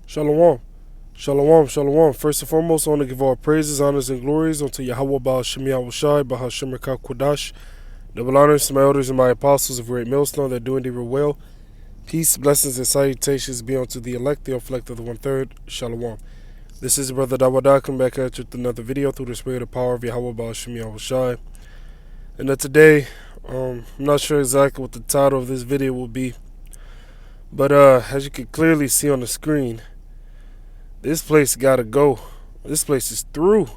Shalom. Shalom, shalom. First and foremost, I want to give all praises, honors, and glories unto YAHAWAH, YAHAWASHI, QADASH. Double honors to my elders and my apostles of Great Milestone that do indeed well. Peace, blessings, and salutations be unto the elect, the elect of the one-third. Shalom. This is Brother Dawadah, come back at you with another video through the spirit of power of YAHAWAH, YAHAWASHI. And today, I'm not sure exactly what the title of this video will be, but as you can clearly see on the screen, this place gotta go. This place is through.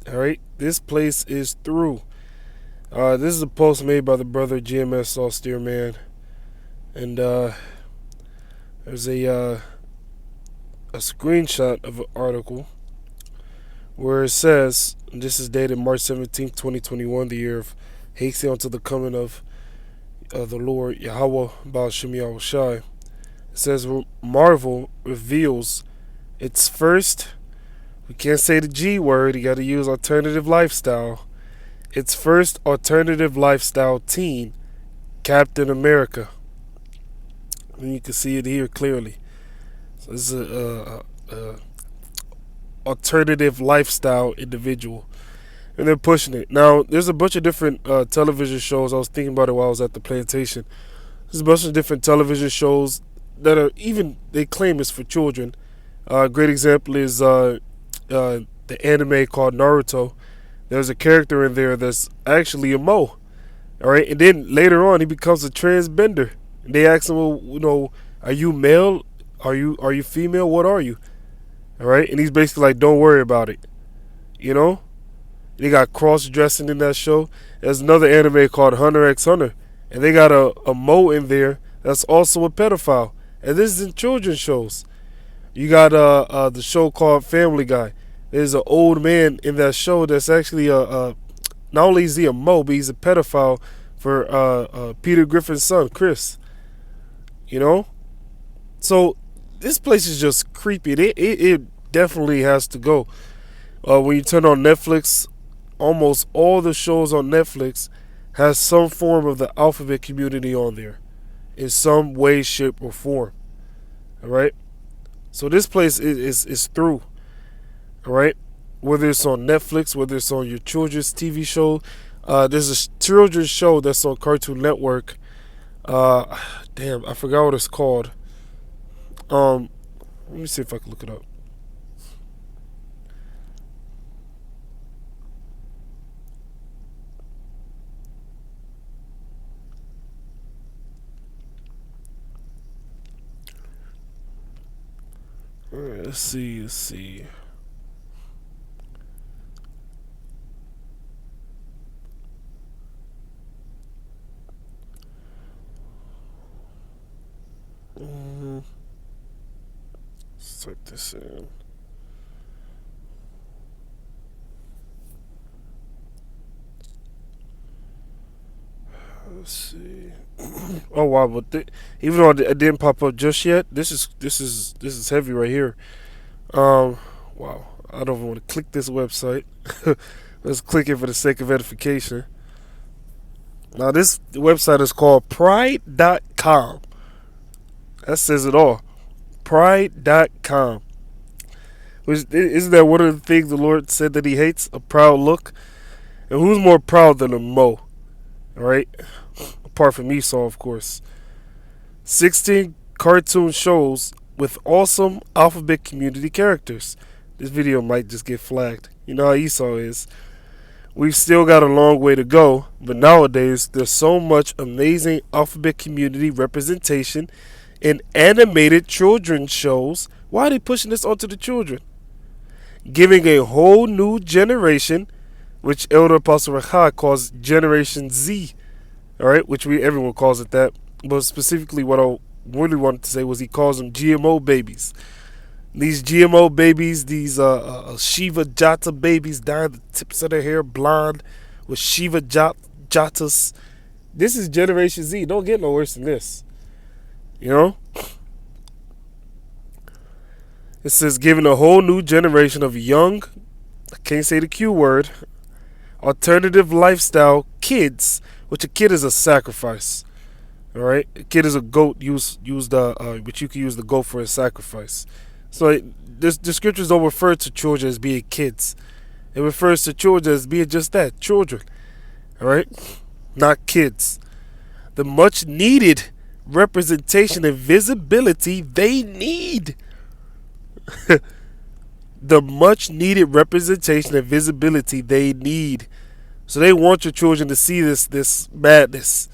Alright? This place is through. This is a post made by the brother GMS Austere Man. And there's a screenshot of an article where it says, this is dated March 17th, 2021, the year of hasty unto the coming of the Lord Yahawah YAHAWASHI. It says Marvel reveals its first, we can't say the G word, you gotta use alternative lifestyle. Its first alternative lifestyle teen, Captain America. And you can see it here clearly. So this is a alternative lifestyle individual. And they're pushing it. Now, there's a bunch of different television shows. I was thinking about it while I was at the plantation. There's a bunch of different television shows that are even, they claim it's for children. A great example is the anime called Naruto. There's a character in there that's actually a Mo. Alright, and then later on he becomes a transgender. And they ask him, well, you know, are you male? Are you female? What are you? Alright, and he's basically like, don't worry about it. You know? They got cross-dressing in that show. There's another anime called Hunter x Hunter. And they got a Mo in there that's also a pedophile. And this is in children's shows. You got the show called Family Guy. There's an old man in that show that's actually not only is he a Mo, but he's a pedophile for Peter Griffin's son, Chris. You know? So this place is just creepy. It definitely has to go. When you turn on Netflix, almost all the shows on Netflix has some form of the alphabet community on there. In some way, shape, or form. Alright? So this place is through. Alright? Whether it's on Netflix, whether it's on your children's TV show. There's a children's show that's on Cartoon Network. Damn, I forgot what it's called. Let me see if I can look it up. Alright, let's see. Let's type this in. Let's see. Oh wow, but even though it didn't pop up just yet, this is heavy right here. Wow, I don't even want to click this website. Let's click it for the sake of edification. Now this website is called pride.com. That says it all. Pride.com. Isn't that one of the things the Lord said that he hates? A proud look? And who's more proud than a Mo? Alright? Apart from Esau, of course. 16 cartoon shows with awesome alphabet community characters. This video might just get flagged. You know how Esau is. We've still got a long way to go, but nowadays there's so much amazing alphabet community representation in animated children's shows. Why are they pushing this onto the children? Giving a whole new generation, which Elder Apostle RAWCHAA calls Generation Z, alright, which everyone calls it that, but specifically what I really wanted to say was he calls them GMO babies. These GMO babies, these Shiva Jata babies, dyeing the tips of their hair blonde with Shiva Jatas. This is Generation Z. Don't get no worse than this. You know? It says giving a whole new generation of young, I can't say the Q word, alternative lifestyle kids, which a kid is a sacrifice. All right, a kid is a goat which you can use the goat for a sacrifice. So the scriptures don't refer to children as being kids. It refers to children as being just that, children. All right, not kids. The much needed representation and visibility they need. The much needed representation and visibility they need. So they want your children to see this madness.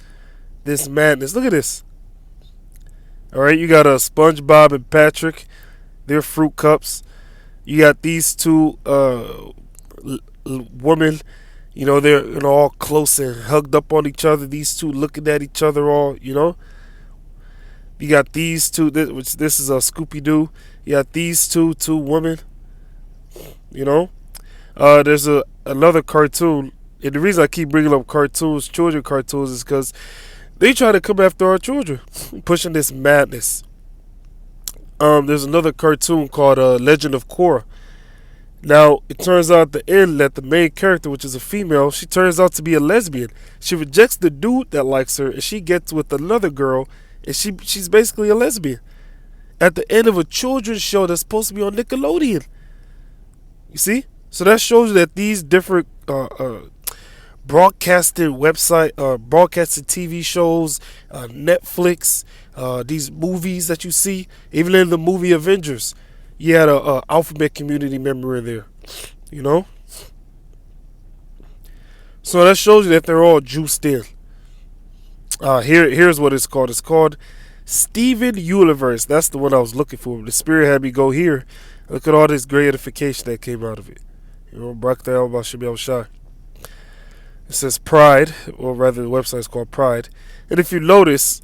This madness. Look at this. All right, you got SpongeBob and Patrick. They're fruit cups. You got these two women. You know, they're all close and hugged up on each other. These two looking at each other all, you know. You got these two, this is a Scooby-Doo. You got these two women, you know. There's another cartoon. And the reason I keep bringing up cartoons, children cartoons, is because they try to come after our children, pushing this madness. There's another cartoon called Legend of Korra. Now, it turns out at the end that the main character, which is a female, she turns out to be a lesbian. She rejects the dude that likes her, and she gets with another girl, and she's basically a lesbian. At the end of a children's show that's supposed to be on Nickelodeon. You see? So that shows you that these different broadcasted TV shows, Netflix, these movies that you see, even in the movie Avengers, you had a alphabet community member in there, you know. So that shows you that they're all juiced in. Here's what it's called. It's called Steven Universe. That's the one I was looking for. The Spirit had me go here. Look at all this great edification that came out of it. You know, YAHAWASHI. It says Pride, or rather the website is called Pride. And if you notice,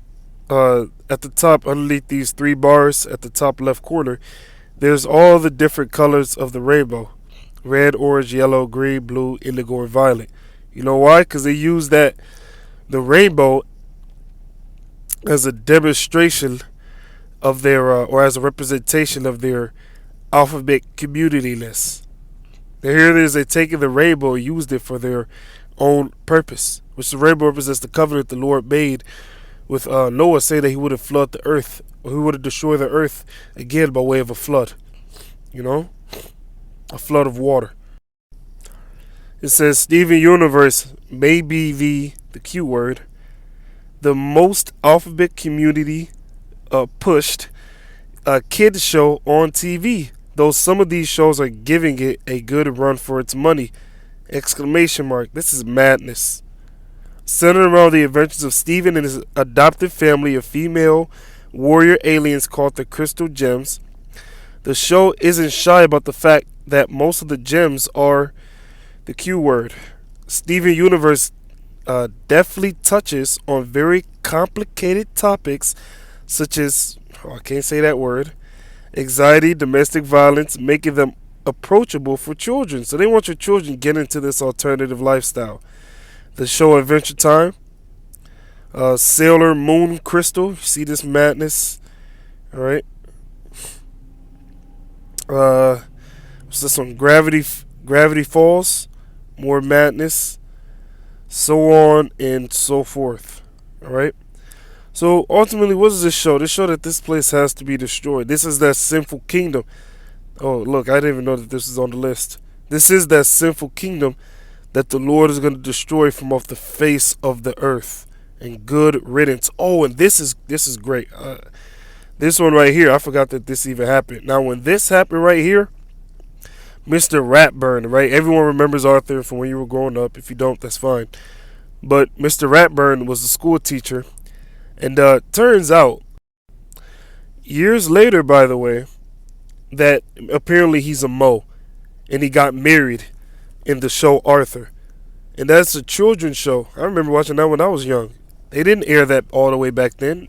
at the top, underneath these three bars, at the top left corner, there's all the different colors of the rainbow. Red, orange, yellow, green, blue, indigo, and violet. You know why? Because they use the rainbow as a demonstration of their, or as a representation of their alphabet community-ness. Here it is, they taken the rainbow and used it for their own purpose, which the rainbow represents the covenant the Lord made with Noah, saying that he would have flooded the earth, or he would have destroyed the earth again by way of a flood. You know? A flood of water. It says Steven Universe may be the Q word, the most alphabet community pushed kids show on TV, though some of these shows are giving it a good run for its money. Exclamation mark. This is madness. Centered around the adventures of Steven and his adopted family of female warrior aliens called the Crystal Gems, the show isn't shy about the fact that most of the gems are the Q word. Steven Universe deftly touches on very complicated topics such as, I can't say that word, anxiety, domestic violence, making them approachable for children. So they want your children to get into this alternative lifestyle. The show Adventure Time, Sailor Moon Crystal, you see this madness, all right. What's this one? Gravity Falls, more madness, so on and so forth. All right. So ultimately, what does this show? This show that this place has to be destroyed. This is that sinful kingdom. Oh, look, I didn't even know that this is on the list. This is that sinful kingdom that the Lord is going to destroy from off the face of the earth. And good riddance. Oh, and this is great. This one right here, I forgot that this even happened. Now, when this happened right here, Mr. Ratburn, right? Everyone remembers Arthur from when you were growing up. If you don't, that's fine. But Mr. Ratburn was a school teacher. And turns out, years later, by the way, that apparently he's a Mo. And he got married in the show Arthur. And that's a children's show. I remember watching that when I was young. They didn't air that all the way back then.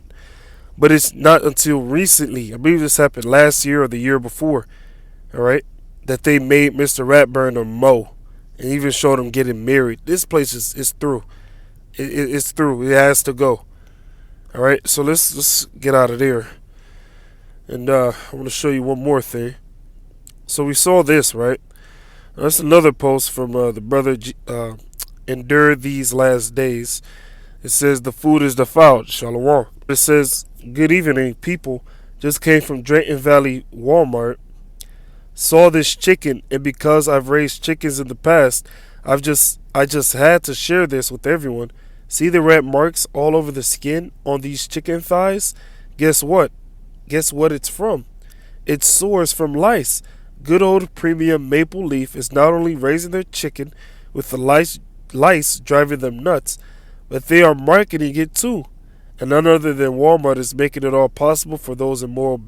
But it's not until recently, I believe this happened last year or the year before, all right, that they made Mr. Ratburn a Mo and even showed him getting married. This place is through. It's through. It has to go. All right, so let's get out of there. And I want to show you one more thing. So we saw this, right? That's another post from the brother Endure These Last Days. It says the food is defiled. Shalom. It says, good evening, people. Just came from Drayton Valley Walmart. Saw this chicken, and because I've raised chickens in the past, I just had to share this with everyone. See the red marks all over the skin on these chicken thighs? Guess what? Guess what it's from? It's sores from lice. Good old premium Maple Leaf is not only raising their chicken with the lice driving them nuts, but they are marketing it too. And none other than Walmart is making it all possible for those immoral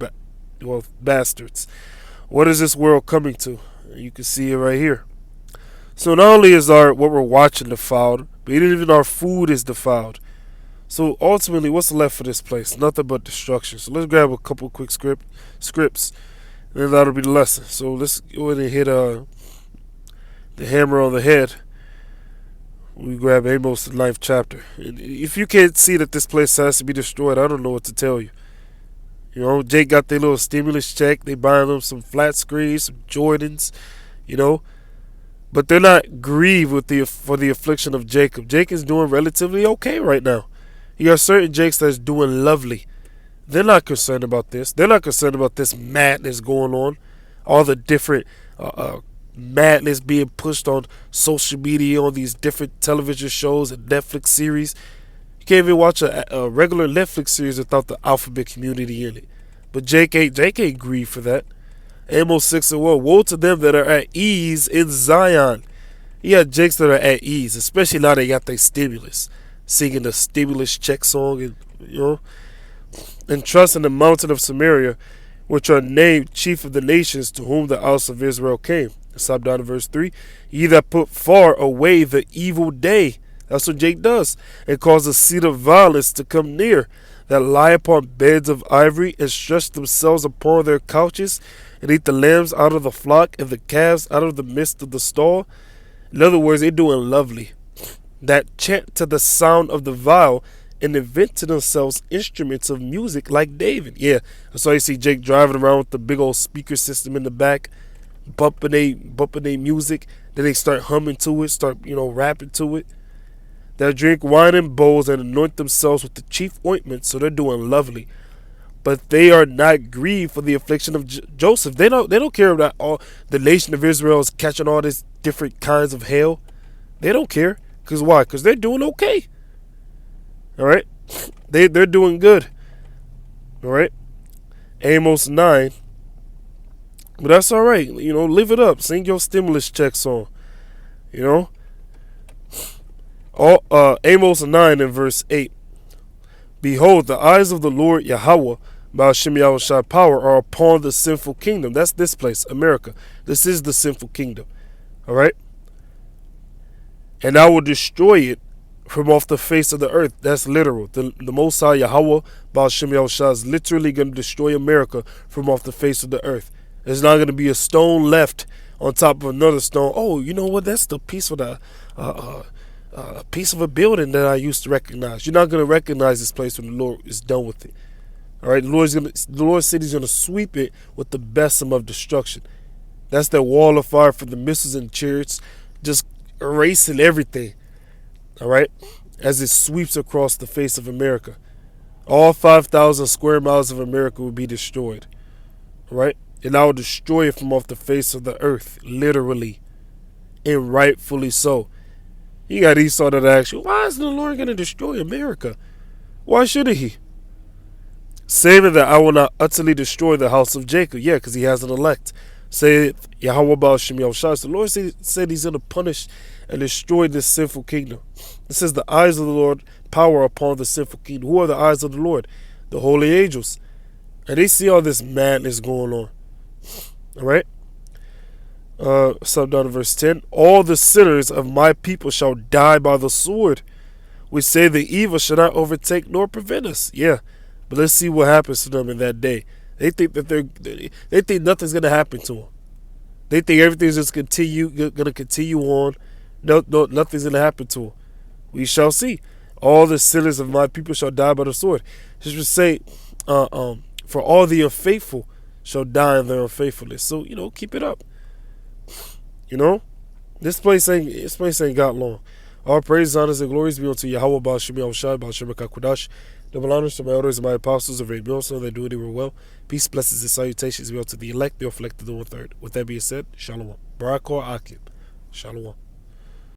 bastards. What is this world coming to? You can see it right here. So not only is what we're watching defiled, but even our food is defiled. So ultimately, what's left for this place? Nothing but destruction. So let's grab a couple quick scripts, and then that'll be the lesson. So let's go ahead and hit the hammer on the head. We grab Amos, the 9th chapter. And if you can't see that this place has to be destroyed, I don't know what to tell you. You know, Jake got their little stimulus check. They buying them some flat screens, some Jordans, you know. But they're not grieved for the affliction of Jacob. Jake is doing relatively okay right now. You got certain Jakes that's doing lovely. They're not concerned about this. They're not concerned about this madness going on. All the different madness being pushed on social media, on these different television shows and Netflix series. You can't even watch a regular Netflix series without the alphabet community in it. But Jake ain't grieved for that. Amos 6:1. Woe to them that are at ease in Zion. You got Jakes that are at ease, especially now they got their stimulus, singing the stimulus check song, and you know, and trust in the mountain of Samaria, which are named chief of the nations, to whom the house of Israel came. Stop down to verse 3. Ye that put far away the evil day. That's what Jake does. And cause the seat of violence to come near, that lie upon beds of ivory, and stretch themselves upon their couches, and eat the lambs out of the flock, and the calves out of the midst of the stall. In other words, they're doing lovely. That chant to the sound of the viol, and invent to themselves instruments of music like David. Yeah, that's why you see Jake driving around with the big old speaker system in the back, bumping they music. Then they start humming to it, start rapping to it. That drink wine in bowls and anoint themselves with the chief ointment, so they're doing lovely. But they are not grieved for the affliction of Joseph. They don't care about all the nation of Israel is catching all these different kinds of hail. They don't care. Cause why? Cause they're doing okay. All right, they're doing good. All right, Amos 9. But that's all right. Live it up. Sing your stimulus check song. Amos 9 and verse 8. Behold, the eyes of the Lord YAHAWAH, by YAHAWASHI power, are upon the sinful kingdom. That's this place, America. This is the sinful kingdom. All right? And I will destroy it from off the face of the earth. That's literal. The Most High YAHAWAH, by YAHAWASHI, is literally going to destroy America from off the face of the earth. There's not going to be a stone left on top of another stone. Oh, you know what? That's the piece of a piece of a building that I used to recognize. You're not going to recognize this place when the Lord is done with it. All right, the Lord said He's going to sweep it with the besom of destruction. That's that wall of fire for the missiles and chariots, just erasing everything. All right, as it sweeps across the face of America, all 5,000 square miles of America will be destroyed. All right, and I will destroy it from off the face of the earth, literally, and rightfully so. You got Esau that asks you, why is the Lord going to destroy America? Why shouldn't He? Saving that I will not utterly destroy the house of Jacob. Yeah, because He has an elect. Saith Yahweh Baal Shem Yahushua. The Lord said He's going to punish and destroy this sinful kingdom. It says the eyes of the Lord power upon the sinful kingdom. Who are the eyes of the Lord? The holy angels. And they see all this madness going on. All right? Down to verse 10. All the sinners of my people shall die by the sword. We say the evil shall not overtake nor prevent us. Yeah, but let's see what happens to them in that day. They think that they think nothing's gonna happen to them. They think everything's just gonna continue on. No, nothing's gonna happen to them. We shall see. All the sinners of my people shall die by the sword. Just to say, for all the unfaithful shall die in their unfaithfulness. So keep it up. This place ain't got long. All praise, honors, and glories be unto YAHAWAH, YAHAWASHI, QADASH. Double honors to my elders and my apostles of Great Milestone. They do it well. Peace, blessings, and salutations be unto the elect, the elect of the 1/3. With that being said, Shalom. Barak Akib. Shalom.